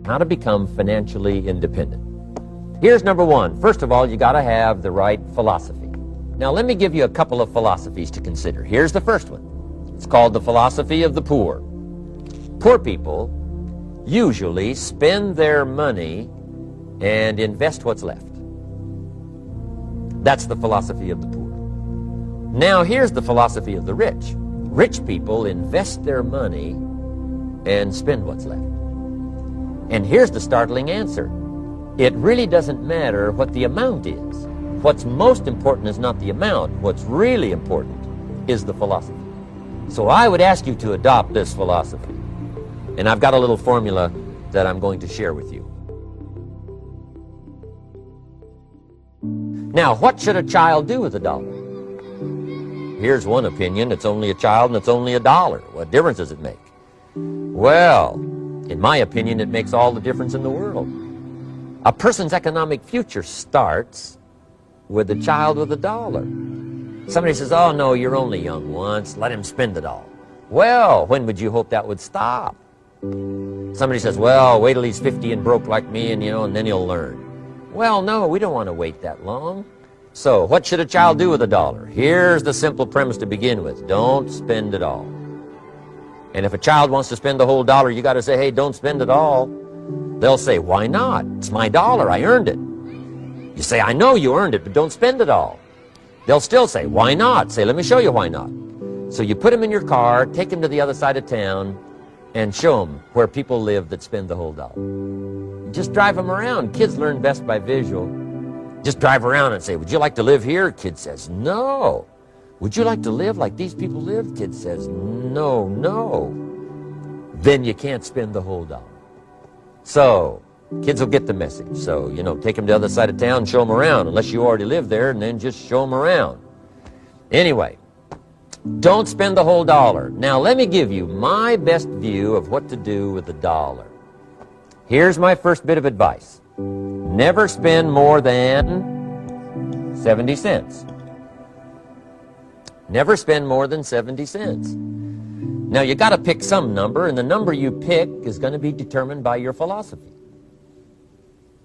How to become financially independent. Here's number one. First of all, you got to have the right philosophy. Now, let me give you a couple of philosophies to consider. Here's the first one. It's called the philosophy of the poor. Poor people usually spend their money and invest what's left. That's the philosophy of the poor. Now, here's the philosophy of the rich. Rich people invest their money and spend what's left. And here's the startling answer. It really doesn't matter what the amount is. What's most important is not the amount. What's really important is the philosophy. So I would ask you to adopt this philosophy. And I've got a little formula that I'm going to share with you. Now, what should a child do with $1? Here's one opinion. It's only a child and it's only $1. What difference does it make? Well, in my opinion, it makes all the difference in the world. A person's economic future starts with a child with $1. Somebody says, oh, no, you're only young once. Let him spend it all. Well, when would you hope that would stop? Somebody says, well, wait till he's 50 and broke like me, and then he'll learn. Well, no, we don't want to wait that long. So what should a child do with $1? Here's the simple premise to begin with. Don't spend it all. And if a child wants to spend the whole dollar, you got to say, hey, don't spend it all. They'll say, why not? It's my dollar. I earned it. You say, I know you earned it, but don't spend it all. They'll still say, why not? Say, let me show you why not. So you put them in your car, take them to the other side of town, and show them where people live that spend the whole dollar. Just drive them around. Kids learn best by visual. Just drive around and say, would you like to live here? Kid says, no. Would you like to live like these people live? Kid says, no, no. Then you can't spend the whole dollar. So kids will get the message. So, take them to the other side of town, show them around, unless you already live there, and then just show them around. Anyway, don't spend the whole dollar. Now, let me give you my best view of what to do with $1. Here's my first bit of advice. Never spend more than 70 cents. Never spend more than 70 cents. Now, you got to pick some number, and the number you pick is going to be determined by your philosophy.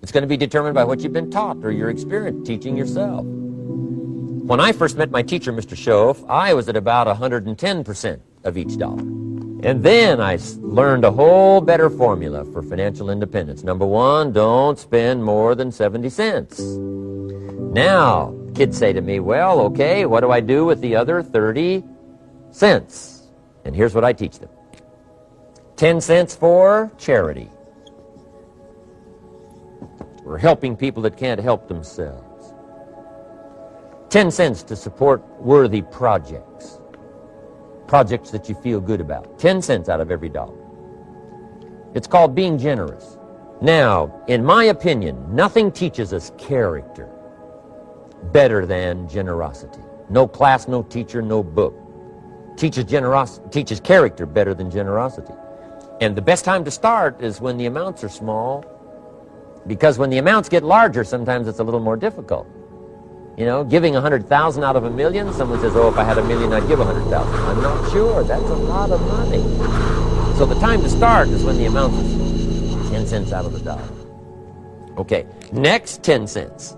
It's going to be determined by what you've been taught or your experience teaching yourself. When I first met my teacher, Mr. Schoaf, I was at about 110% of each dollar. And then I learned a whole better formula for financial independence. Number one, don't spend more than 70 cents. Now, kids say to me, well, okay, what do I do with the other 30 cents? And here's what I teach them. 10 cents for charity. We're helping people that can't help themselves. 10 cents to support worthy projects. Projects that you feel good about. 10 cents out of every dollar. It's called being generous. Now, in my opinion, nothing teaches us character better than generosity. No class, no teacher, no book teaches character better than generosity. And the best time to start is when the amounts are small, because when the amounts get larger, sometimes it's a little more difficult. Giving 100,000 out of a million, someone says, oh, if I had a million, I'd give 100,000. I'm not sure. That's a lot of money. So the time to start is when the amount is 10 cents out of the dollar. Okay, next 10 cents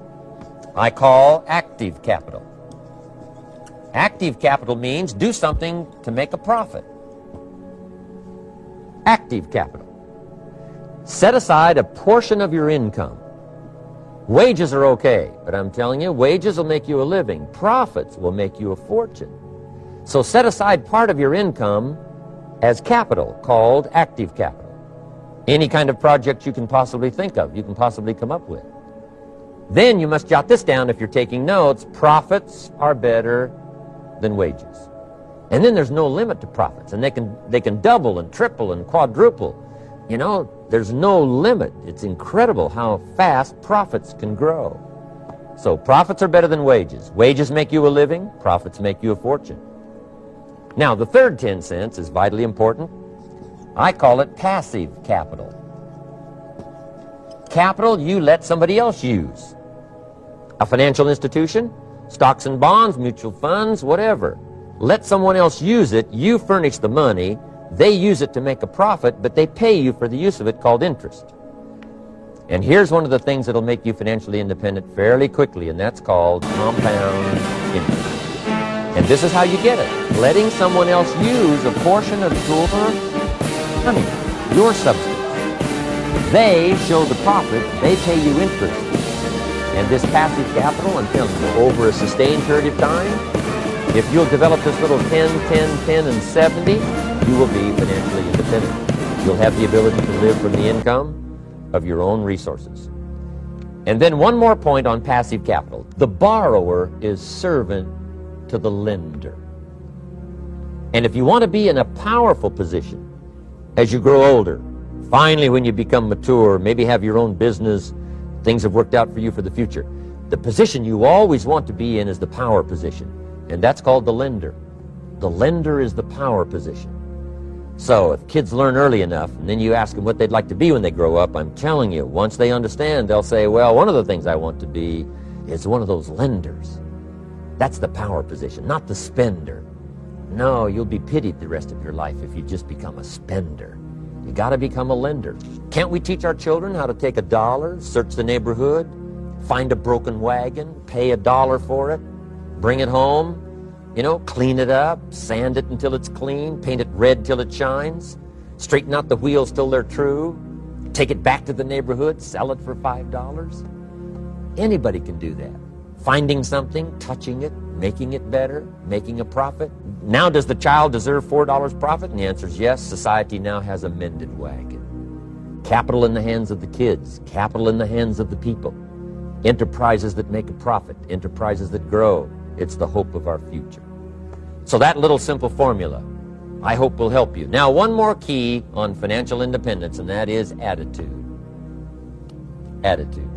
I call active capital. Active capital means do something to make a profit. Active capital. Set aside a portion of your income. Wages are okay, but I'm telling you, wages will make you a living. Profits will make you a fortune. So set aside part of your income as capital, called active capital. Any kind of project you can possibly think of, you can possibly come up with. Then you must jot this down if you're taking notes. Profits are better than wages. And then there's no limit to profits, and they can double and triple and quadruple. There's no limit. It's incredible how fast profits can grow. So profits are better than wages. Wages make you a living. Profits make you a fortune. Now, the third 10 cents is vitally important. I call it passive capital. Capital you let somebody else use. A financial institution, stocks and bonds, mutual funds, whatever. Let someone else use it. You furnish the money. They use it to make a profit, but they pay you for the use of it, called interest. And here's one of the things that'll make you financially independent fairly quickly, and that's called compound interest. And this is how you get it. Letting someone else use a portion of your money, your substance. They show the profit, they pay you interest. And this passive capital, I'm telling you, over a sustained period of time, if you'll develop this little 10, 10, 10, and 70, you will be financially independent. You'll have the ability to live from the income of your own resources. And then one more point on passive capital. The borrower is servant to the lender. And if you want to be in a powerful position as you grow older, finally when you become mature, maybe have your own business, things have worked out for you for the future, the position you always want to be in is the power position. And that's called the lender. The lender is the power position. So if kids learn early enough, and then you ask them what they'd like to be when they grow up, I'm telling you, once they understand, they'll say, well, one of the things I want to be is one of those lenders. That's the power position, not the spender. No, you'll be pitied the rest of your life if you just become a spender. You got to become a lender. Can't we teach our children how to take $1, search the neighborhood, find a broken wagon, pay $1 for it, bring it home, clean it up, sand it until it's clean, paint it red till it shines, straighten out the wheels till they're true, take it back to the neighborhood, sell it for $5? Anybody can do that. Finding something, touching it, making it better, making a profit. Now, does the child deserve $4 profit? And the answer is yes. Society now has a mended wagon. Capital in the hands of the kids, capital in the hands of the people. Enterprises that make a profit, enterprises that grow. It's the hope of our future. So that little simple formula, I hope, will help you. Now, one more key on financial independence, and that is attitude. Attitude.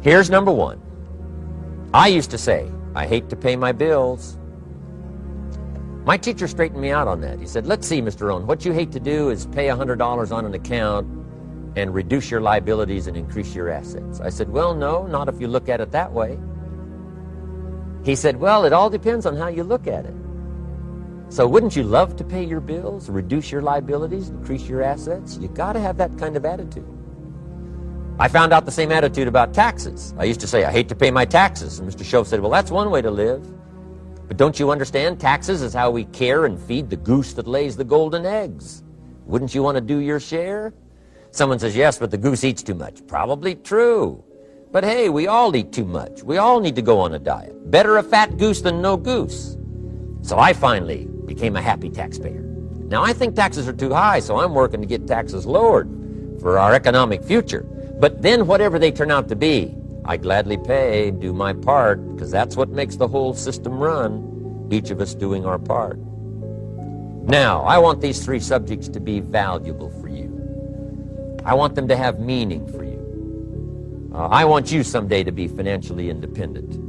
Here's number one. I used to say, I hate to pay my bills. My teacher straightened me out on that. He said, let's see, Mr. Owen, what you hate to do is pay $100 on an account and reduce your liabilities and increase your assets. I said, well, no, not if you look at it that way. He said, well, it all depends on how you look at it. So wouldn't you love to pay your bills, reduce your liabilities, increase your assets? You got to have that kind of attitude. I found out the same attitude about taxes. I used to say, I hate to pay my taxes. And Mr. Shove said, well, that's one way to live. But don't you understand? Taxes is how we care and feed the goose that lays the golden eggs. Wouldn't you want to do your share? Someone says, yes, but the goose eats too much. Probably true. But hey, we all eat too much. We all need to go on a diet. Better a fat goose than no goose. So I finally became a happy taxpayer. Now, I think taxes are too high, so I'm working to get taxes lowered for our economic future. But then whatever they turn out to be, I gladly pay, do my part, because that's what makes the whole system run, each of us doing our part. Now, I want these three subjects to be valuable for you. I want them to have meaning for you. I want you someday to be financially independent.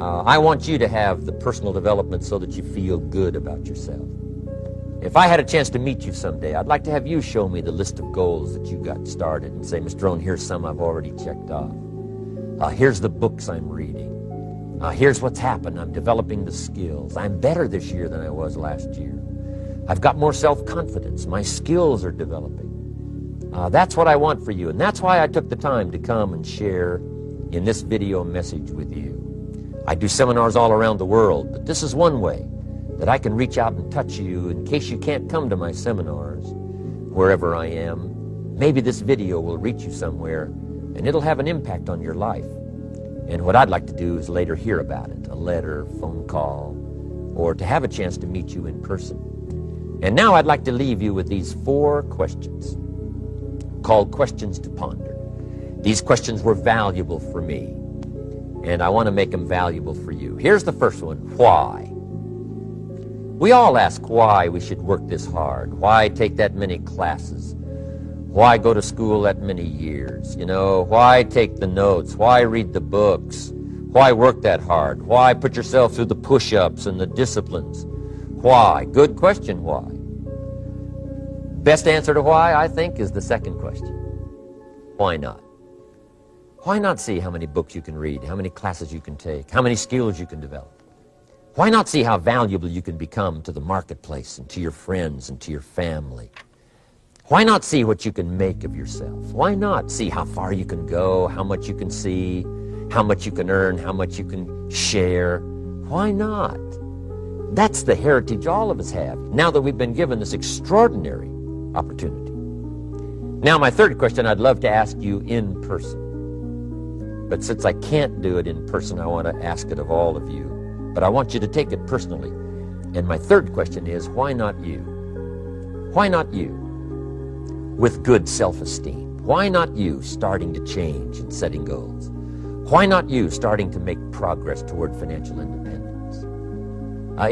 I want you to have the personal development so that you feel good about yourself. If I had a chance to meet you someday, I'd like to have you show me the list of goals that you got started and say, Mr. Owen, here's some I've already checked off. Here's the books I'm reading. Here's what's happened. I'm developing the skills. I'm better this year than I was last year. I've got more self-confidence. My skills are developing. That's what I want for you, and that's why I took the time to come and share in this video message with you. I do seminars all around the world, but this is one way that I can reach out and touch you in case you can't come to my seminars, wherever I am. Maybe this video will reach you somewhere, and it'll have an impact on your life. And what I'd like to do is later hear about it, a letter, phone call, or to have a chance to meet you in person. And now I'd like to leave you with these 4 questions called questions to ponder. These questions were valuable for me, and I want to make them valuable for you. Here's the first one, why? We all ask why we should work this hard, why take that many classes, why go to school that many years, why take the notes, why read the books, why work that hard, why put yourself through the push-ups and the disciplines, why? Good question, why? Best answer to why, I think, is the second question. Why not? Why not see how many books you can read, how many classes you can take, how many skills you can develop? Why not see how valuable you can become to the marketplace and to your friends and to your family? Why not see what you can make of yourself? Why not see how far you can go, how much you can see, how much you can earn, how much you can share? Why not? That's the heritage all of us have, now that we've been given this extraordinary opportunity. Now, my third question I'd love to ask you in person. But since I can't do it in person, I want to ask it of all of you. But I want you to take it personally. And my third question is, why not you? Why not you? With good self-esteem. Why not you starting to change and setting goals? Why not you starting to make progress toward financial independence?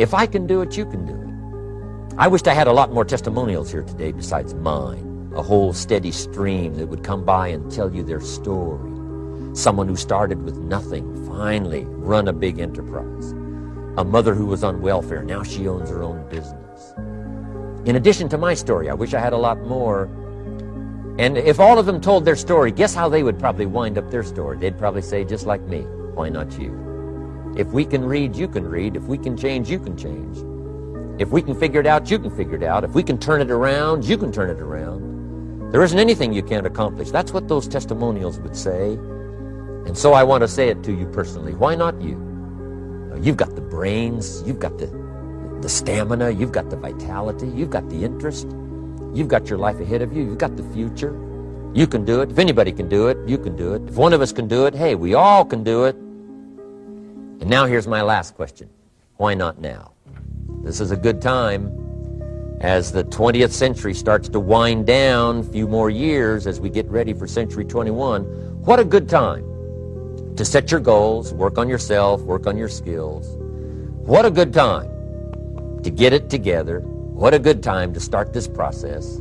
If I can do it, you can do it. I wished I had a lot more testimonials here today besides mine. A whole steady stream that would come by and tell you their story. Someone who started with nothing, finally run a big enterprise. A mother who was on welfare, now she owns her own business. In addition to my story, I wish I had a lot more. And if all of them told their story, guess how they would probably wind up their story? They'd probably say, just like me, why not you? If we can read, you can read. If we can change, you can change. If we can figure it out, you can figure it out. If we can turn it around, you can turn it around. There isn't anything you can't accomplish. That's what those testimonials would say. And so I want to say it to you personally. Why not you? You've got the brains. You've got the stamina. You've got the vitality. You've got the interest. You've got your life ahead of you. You've got the future. You can do it. If anybody can do it, you can do it. If one of us can do it, hey, we all can do it. And now here's my last question. Why not now? This is a good time as the 20th century starts to wind down, a few more years as we get ready for century 21. What a good time to set your goals, work on yourself, work on your skills. What a good time to get it together. What a good time to start this process.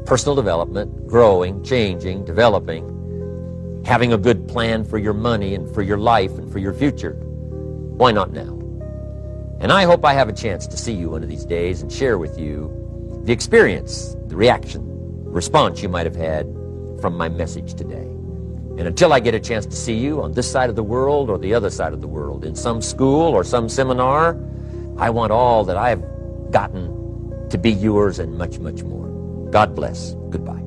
Personal development, growing, changing, developing, having a good plan for your money and for your life and for your future. Why not now? And I hope I have a chance to see you one of these days and share with you the experience, the reaction, response you might have had from my message today. And until I get a chance to see you on this side of the world or the other side of the world, in some school or some seminar, I want all that I've gotten to be yours and much, much more. God bless. Goodbye.